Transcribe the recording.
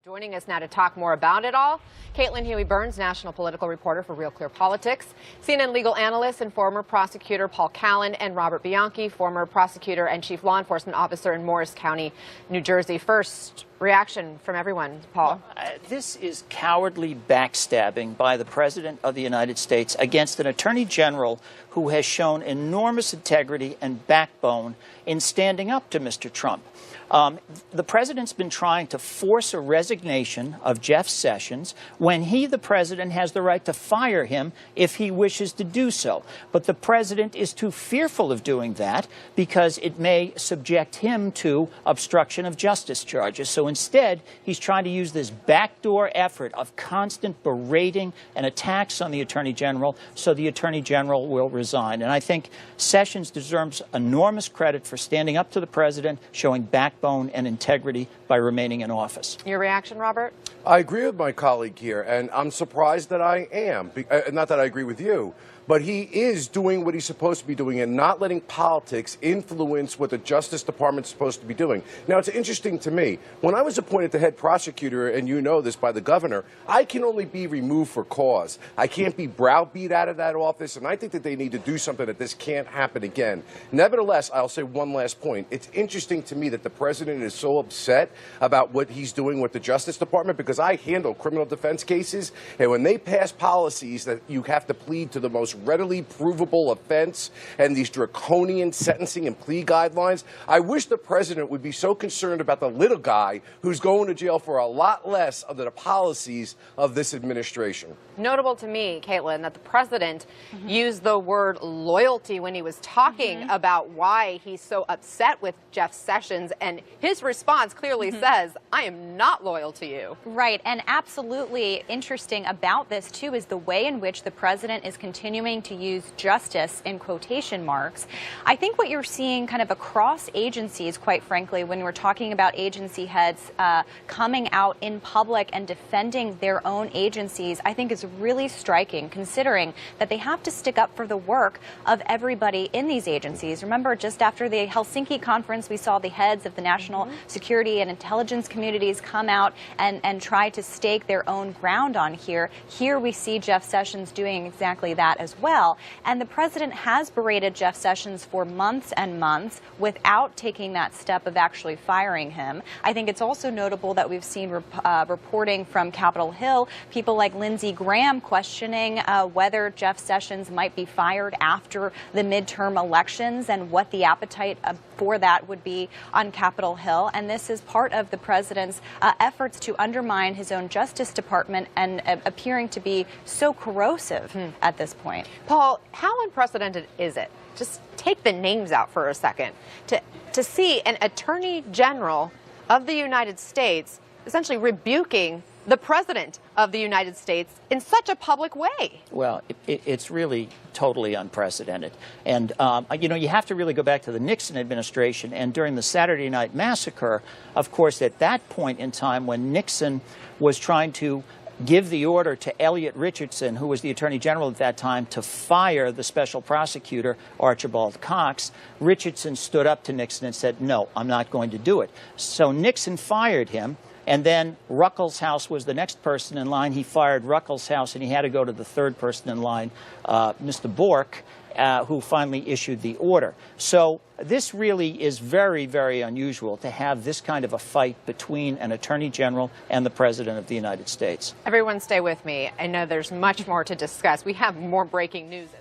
Joining us now to talk more about it all, Caitlin Huey-Burns, national political reporter for Real Clear Politics, CNN legal analyst and former prosecutor Paul Callan, and Robert Bianchi, former prosecutor and chief law enforcement officer in Morris County, New Jersey. First reaction from everyone, Paul. This is cowardly backstabbing by the President of the United States against an Attorney General who has shown enormous integrity and backbone in standing up to Mr. Trump. The President's been trying to force a resignation of Jeff Sessions when he, the President, has the right to fire him if he wishes to do so. But the President is too fearful of doing that because it may subject him to obstruction of justice charges. So instead, he's trying to use this backdoor effort of constant berating and attacks on the Attorney General so the Attorney General will resign. And I think Sessions deserves enormous credit for standing up to the President, showing backbone and integrity by remaining in office. Your reaction, Robert? I agree with my colleague here, and I'm surprised that I am. Not that I agree with you, but he is doing what he's supposed to be doing and not letting politics influence what the Justice Department's supposed to be doing. Now, it's interesting to me. When I was appointed the head prosecutor, and you know this, by the governor, I can only be removed for cause. I can't be browbeat out of that office, and I think that they need to do something that this can't happen again. Nevertheless, I'll say one last point. It's interesting to me that the president is so upset about what he's doing with the Justice Department because I handle criminal defense cases, and when they pass policies that you have to plead to the most readily provable offense and these draconian sentencing and plea guidelines, I wish the president would be so concerned about the little guy who's going to jail for a lot less of the policies of this administration. Notable to me, Caitlin, that the president used the word loyalty when he was talking about why he's so upset with Jeff Sessions, and his response clearly says, I am not loyal to you. Right, and absolutely interesting about this, too, is the way in which the president is continuing to use justice in quotation marks. I think what you're seeing kind of across agencies, quite frankly, when we're talking about agency heads coming out in public and defending their own agencies, I think is really striking, considering that they have to stick up for the work of everybody in these agencies. Remember, just after the Helsinki conference, we saw the heads of the national security and intelligence communities come out and try to stake their own ground on here. Here we see Jeff Sessions doing exactly that as well. And the president has berated Jeff Sessions for months and months without taking that step of actually firing him. I think it's also notable that we've seen reporting from Capitol Hill, people like Lindsey Graham questioning whether Jeff Sessions might be fired after the midterm elections and what the appetite for that would be on Capitol Hill. And this is part of the president's efforts to undermine his own Justice Department and appearing to be so corrosive at this point. Paul, how unprecedented is it? Just take the names out for a second. To see an Attorney General of the United States essentially rebuking the President of the United States in such a public way. Well, it's really totally unprecedented. And, you know, you have to really go back to the Nixon administration. And during the Saturday Night Massacre, of course, at that point in time when Nixon was trying to give the order to Elliot Richardson, who was the Attorney General at that time, to fire the special prosecutor, Archibald Cox, Richardson stood up to Nixon and said, no, I'm not going to do it. So Nixon fired him. And then Ruckelshaus was the next person in line. He fired Ruckelshaus, and he had to go to the third person in line, Mr. Bork, who finally issued the order. So this really is very, very unusual to have this kind of a fight between an Attorney General and the President of the United States. Everyone stay with me. I know there's much more to discuss. We have more breaking news.